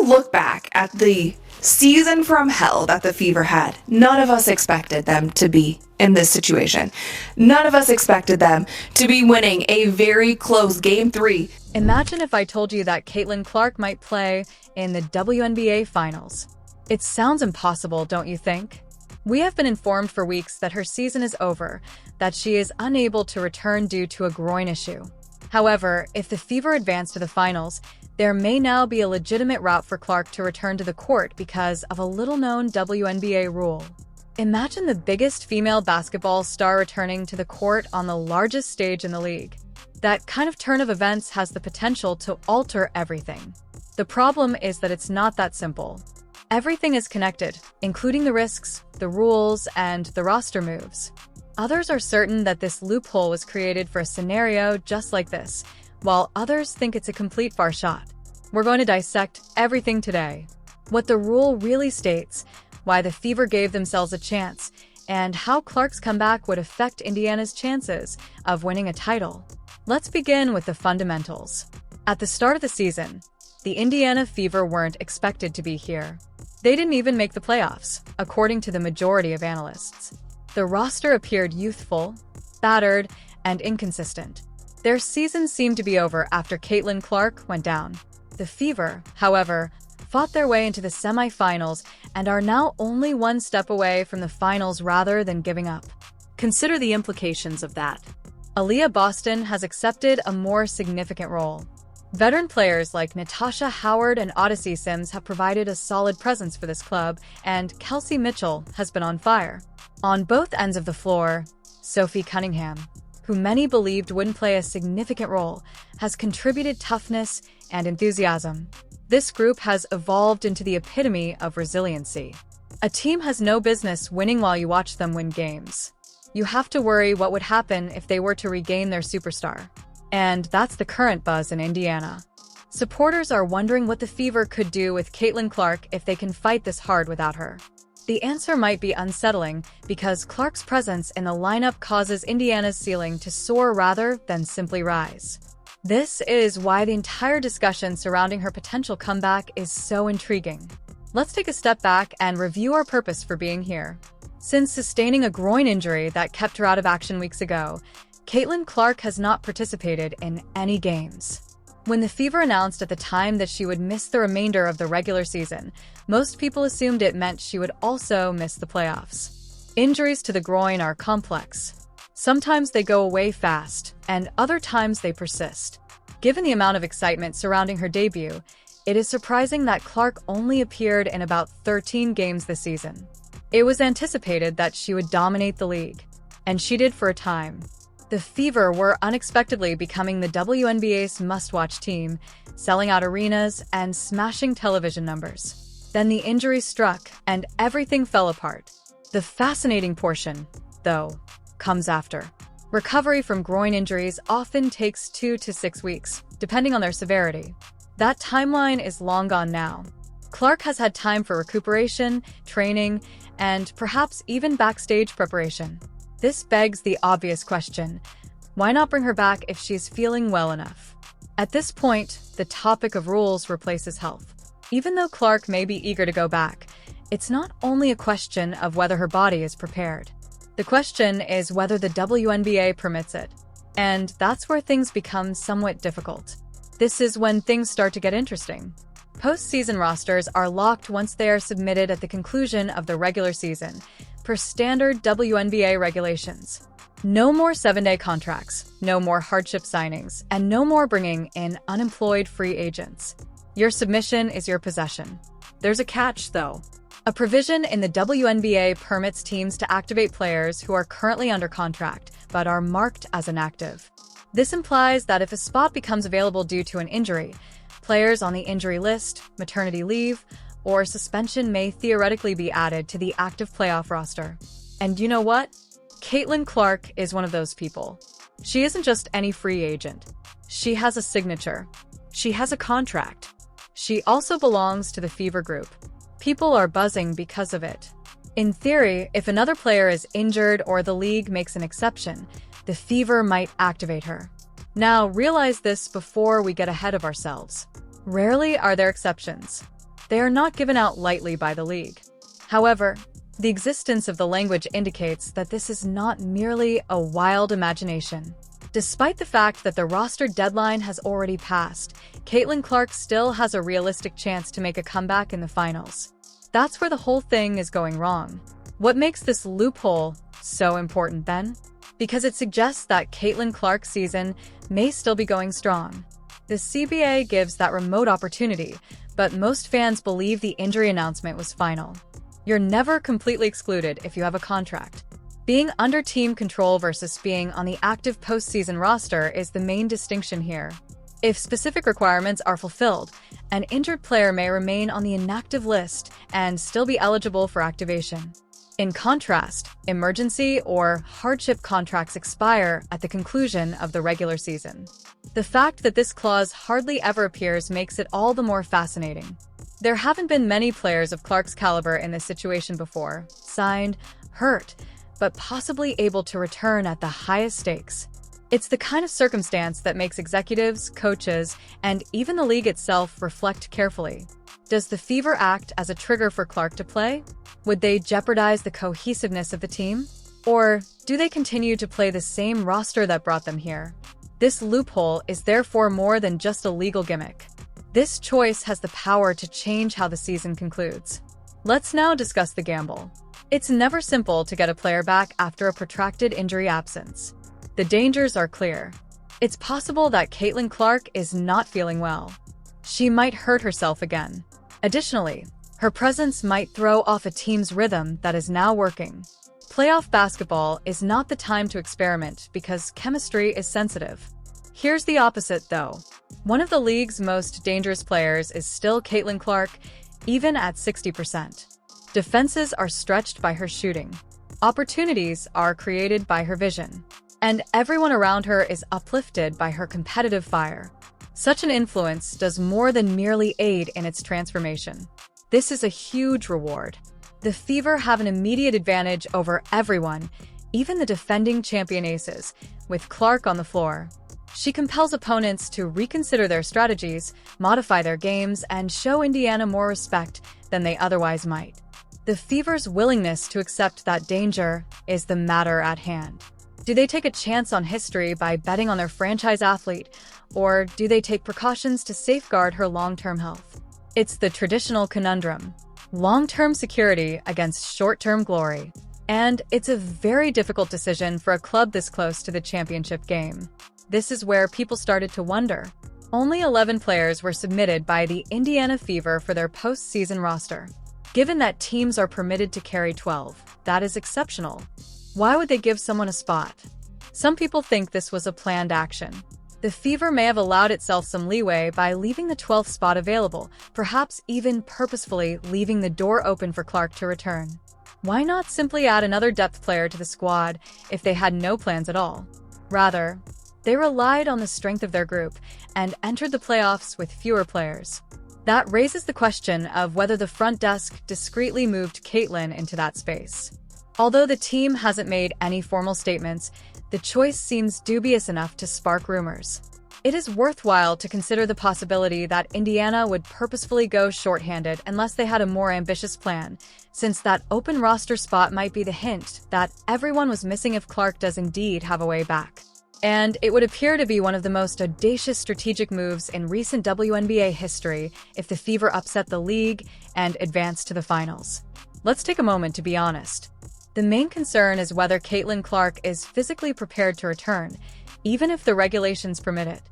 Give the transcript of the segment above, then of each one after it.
look back at the season from hell that the Fever had, none of us expected them to be in this situation. None of us expected them to be winning a very close Game 3. Imagine if I told you that Caitlin Clark might play in the WNBA Finals. It sounds impossible, don't you think? We have been informed for weeks that her season is over, that she is unable to return due to a groin issue. However, if the Fever advance to the finals, there may now be a legitimate route for Clark to return to the court because of a little-known WNBA rule. Imagine the biggest female basketball star returning to the court on the largest stage in the league. That kind of turn of events has the potential to alter everything. The problem is that it's not that simple. Everything is connected, including the risks, the rules, and the roster moves. Others are certain that this loophole was created for a scenario just like this, while others think it's a complete far shot. We're going to dissect everything today. What the rule really states, why the Fever gave themselves a chance, and how Clark's comeback would affect Indiana's chances of winning a title. Let's begin with the fundamentals. At the start of the season, the Indiana Fever weren't expected to be here. They didn't even make the playoffs, according to the majority of analysts. The roster appeared youthful, battered, and inconsistent. Their season seemed to be over after Caitlin Clark went down. The Fever, however, fought their way into the semifinals and are now only one step away from the finals rather than giving up. Consider the implications of that. Aaliyah Boston has accepted a more significant role. Veteran players like Natasha Howard and Odyssey Sims have provided a solid presence for this club, and Kelsey Mitchell has been on fire. On both ends of the floor, Sophie Cunningham, who many believed wouldn't play a significant role, has contributed toughness and enthusiasm. This group has evolved into the epitome of resiliency. A team has no business winning while you watch them win games. You have to worry what would happen if they were to regain their superstar. And that's the current buzz in Indiana. Supporters are wondering what the Fever could do with Caitlin Clark if they can fight this hard without her. The answer might be unsettling because Clark's presence in the lineup causes Indiana's ceiling to soar rather than simply rise. This is why the entire discussion surrounding her potential comeback is so intriguing. Let's take a step back and review our purpose for being here. Since sustaining a groin injury that kept her out of action weeks ago, Caitlin Clark has not participated in any games. When the Fever announced at the time that she would miss the remainder of the regular season, most people assumed it meant she would also miss the playoffs. Injuries to the groin are complex. Sometimes they go away fast, and other times they persist. Given the amount of excitement surrounding her debut, it is surprising that Clark only appeared in about 13 games this season. It was anticipated that she would dominate the league, and she did for a time. The Fever were unexpectedly becoming the WNBA's must-watch team, selling out arenas and smashing television numbers. Then the injury struck, and everything fell apart. The fascinating portion, though, comes after. Recovery from groin injuries often takes 2 to 6 weeks, depending on their severity. That timeline is long gone now. Clark has had time for recuperation, training, and perhaps even backstage preparation. This begs the obvious question: why not bring her back if she's feeling well enough? At this point, the topic of rules replaces health. Even though Clark may be eager to go back, it's not only a question of whether her body is prepared. The question is whether the WNBA permits it. And that's where things become somewhat difficult. This is when things start to get interesting. Postseason rosters are locked once they are submitted at the conclusion of the regular season, per standard WNBA regulations. No more 7-day contracts, no more hardship signings, and no more bringing in unemployed free agents. Your submission is your possession. There's a catch, though. A provision in the WNBA permits teams to activate players who are currently under contract but are marked as inactive. This implies that if a spot becomes available due to an injury, players on the injury list, maternity leave, or suspension may theoretically be added to the active playoff roster. And you know what? Caitlin Clark is one of those people. She isn't just any free agent. She has a signature. She has a contract. She also belongs to the Fever Group. People are buzzing because of it. In theory, if another player is injured or the league makes an exception, the Fever might activate her. Now, realize this before we get ahead of ourselves. Rarely are there exceptions. They are not given out lightly by the league. However, the existence of the language indicates that this is not merely a wild imagination. Despite the fact that the roster deadline has already passed, Caitlin Clark still has a realistic chance to make a comeback in the finals. That's where the whole thing is going wrong. What makes this loophole so important then? Because it suggests that Caitlin Clark's season may still be going strong. The CBA gives that remote opportunity, but most fans believe the injury announcement was final. You're never completely excluded if you have a contract. Being under team control versus being on the active postseason roster is the main distinction here. If specific requirements are fulfilled, an injured player may remain on the inactive list and still be eligible for activation. In contrast, emergency or hardship contracts expire at the conclusion of the regular season. The fact that this clause hardly ever appears makes it all the more fascinating. There haven't been many players of Clark's caliber in this situation before, signed, hurt, but possibly able to return at the highest stakes. It's the kind of circumstance that makes executives, coaches, and even the league itself reflect carefully. Does the Fever act as a trigger for Clark to play? Would they jeopardize the cohesiveness of the team? Or do they continue to play the same roster that brought them here? This loophole is therefore more than just a legal gimmick. This choice has the power to change how the season concludes. Let's now discuss the gamble. It's never simple to get a player back after a protracted injury absence. The dangers are clear. It's possible that Caitlin Clark is not feeling well. She might hurt herself again. Additionally, her presence might throw off a team's rhythm that is now working. Playoff basketball is not the time to experiment because chemistry is sensitive. Here's the opposite, though. One of the league's most dangerous players is still Caitlin Clark, even at 60%. Defenses are stretched by her shooting. Opportunities are created by her vision. And everyone around her is uplifted by her competitive fire. Such an influence does more than merely aid in its transformation. This is a huge reward. The Fever have an immediate advantage over everyone, even the defending champion aces, with Clark on the floor. She compels opponents to reconsider their strategies, modify their games, and show Indiana more respect than they otherwise might. The Fever's willingness to accept that danger is the matter at hand. Do they take a chance on history by betting on their franchise athlete, or do they take precautions to safeguard her long-term health? It's the traditional conundrum. Long-term security against short-term glory. And it's a very difficult decision for a club this close to the championship game. This is where people started to wonder. Only 11 players were submitted by the Indiana Fever for their postseason roster. Given that teams are permitted to carry 12, that is exceptional. Why would they give someone a spot? Some people think this was a planned action. The Fever may have allowed itself some leeway by leaving the 12th spot available, perhaps even purposefully leaving the door open for Clark to return. Why not simply add another depth player to the squad if they had no plans at all? Rather, they relied on the strength of their group and entered the playoffs with fewer players. That raises the question of whether the front desk discreetly moved Caitlin into that space. Although the team hasn't made any formal statements, the choice seems dubious enough to spark rumors. It is worthwhile to consider the possibility that Indiana would purposefully go shorthanded unless they had a more ambitious plan, since that open roster spot might be the hint that everyone was missing if Clark does indeed have a way back. And it would appear to be one of the most audacious strategic moves in recent WNBA history if the Fever upset the league and advance to the finals. Let's take a moment to be honest. The main concern is whether Caitlin Clark is physically prepared to return, even if the regulations permit it.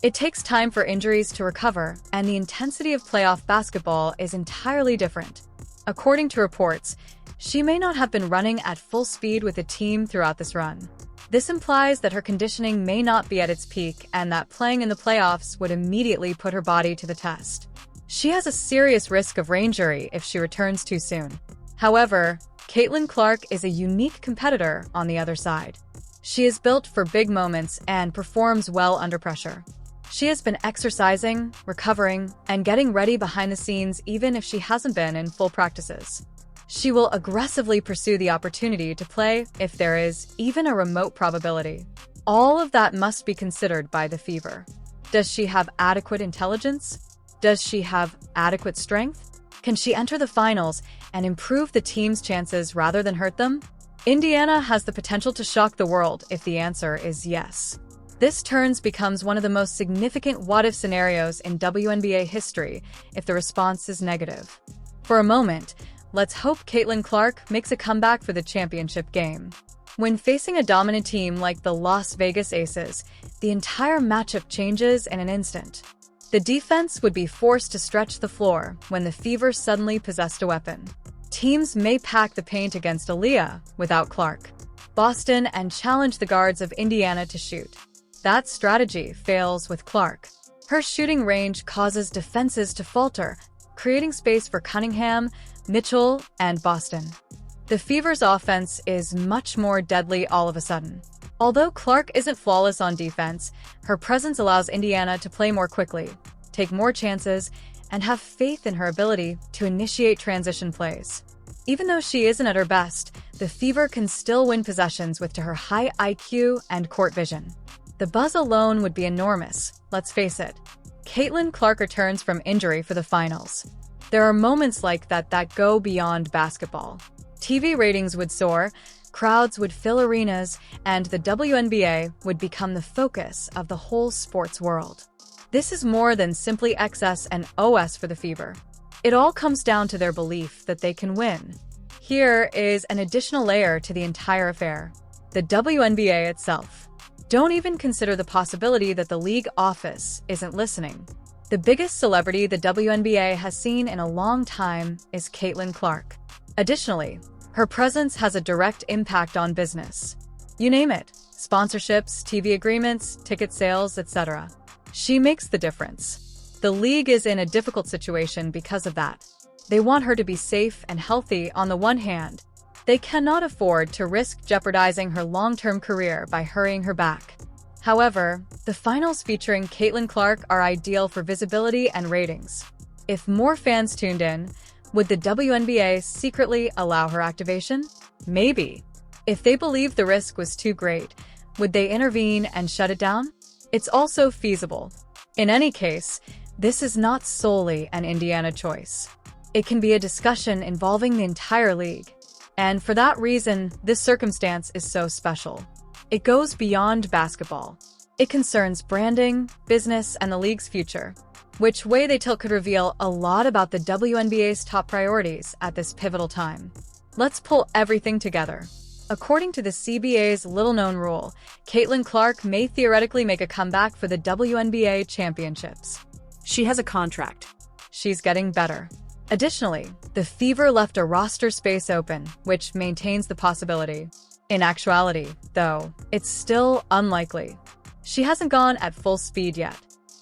It takes time for injuries to recover, and the intensity of playoff basketball is entirely different. According to reports, she may not have been running at full speed with the team throughout this run. This implies that her conditioning may not be at its peak and that playing in the playoffs would immediately put her body to the test. She has a serious risk of brain injury if she returns too soon. However, Caitlin Clark is a unique competitor on the other side. She is built for big moments and performs well under pressure. She has been exercising, recovering, and getting ready behind the scenes even if she hasn't been in full practices. She will aggressively pursue the opportunity to play if there is even a remote probability. All of that must be considered by the Fever. Does she have adequate intelligence? Does she have adequate strength? Can she enter the finals and improve the team's chances rather than hurt them? Indiana has the potential to shock the world if the answer is yes. This turns becomes one of the most significant what-if scenarios in WNBA history if the response is negative. For a moment, let's hope Caitlin Clark makes a comeback for the championship game. When facing a dominant team like the Las Vegas Aces, the entire matchup changes in an instant. The defense would be forced to stretch the floor when the Fever suddenly possessed a weapon. Teams may pack the paint against Aaliyah without Clark, Boston, and challenge the guards of Indiana to shoot. That strategy fails with Clark. Her shooting range causes defenses to falter, creating space for Cunningham, Mitchell, and Boston. The Fever's offense is much more deadly all of a sudden. Although Clark isn't flawless on defense, her presence allows Indiana to play more quickly, take more chances, and have faith in her ability to initiate transition plays. Even though she isn't at her best, the Fever can still win possessions with her high IQ and court vision. The buzz alone would be enormous, let's face it. Caitlin Clark returns from injury for the finals. There are moments like that that go beyond basketball. TV ratings would soar, crowds would fill arenas, and the WNBA would become the focus of the whole sports world. This is more than simply XS and OS for the Fever. It all comes down to their belief that they can win. Here is an additional layer to the entire affair: the WNBA itself. Don't even consider the possibility that the league office isn't listening. The biggest celebrity the WNBA has seen in a long time is Caitlin Clark. Additionally, her presence has a direct impact on business. You name it: sponsorships, TV agreements, ticket sales, etc. She makes the difference. The league is in a difficult situation because of that. They want her to be safe and healthy on the one hand. They cannot afford to risk jeopardizing her long-term career by hurrying her back. However, the finals featuring Caitlin Clark are ideal for visibility and ratings. If more fans tuned in, would the WNBA secretly allow her activation? Maybe. If they believed the risk was too great, would they intervene and shut it down? It's also feasible. In any case, this is not solely an Indiana choice. It can be a discussion involving the entire league. And for that reason, this circumstance is so special. It goes beyond basketball. It concerns branding, business, and the league's future. Which way they tilt could reveal a lot about the WNBA's top priorities at this pivotal time. Let's pull everything together. According to the CBA's little-known rule, Caitlin Clark may theoretically make a comeback for the WNBA championships. She has a contract. She's getting better. Additionally, the Fever left a roster space open, which maintains the possibility. In actuality, though, it's still unlikely. She hasn't gone at full speed yet.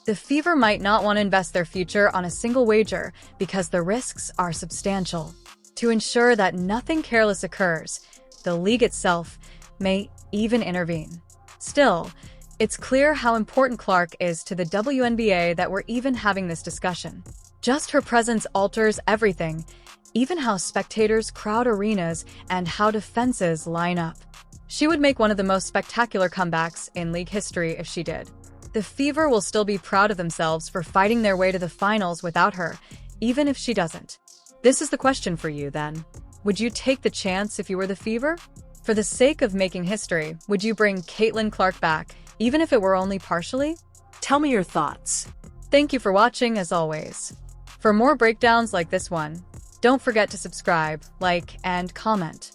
The Fever might not want to invest their future on a single wager because the risks are substantial. To ensure that nothing careless occurs, the league itself may even intervene. Still, it's clear how important Clark is to the WNBA that we're even having this discussion. Just her presence alters everything, even how spectators crowd arenas and how defenses line up. She would make one of the most spectacular comebacks in league history if she did. The Fever will still be proud of themselves for fighting their way to the finals without her, even if she doesn't. This is the question for you, then. Would you take the chance if you were the Fever? For the sake of making history, would you bring Caitlin Clark back, even if it were only partially? Tell me your thoughts. Thank you for watching, as always. For more breakdowns like this one, don't forget to subscribe, like, and comment.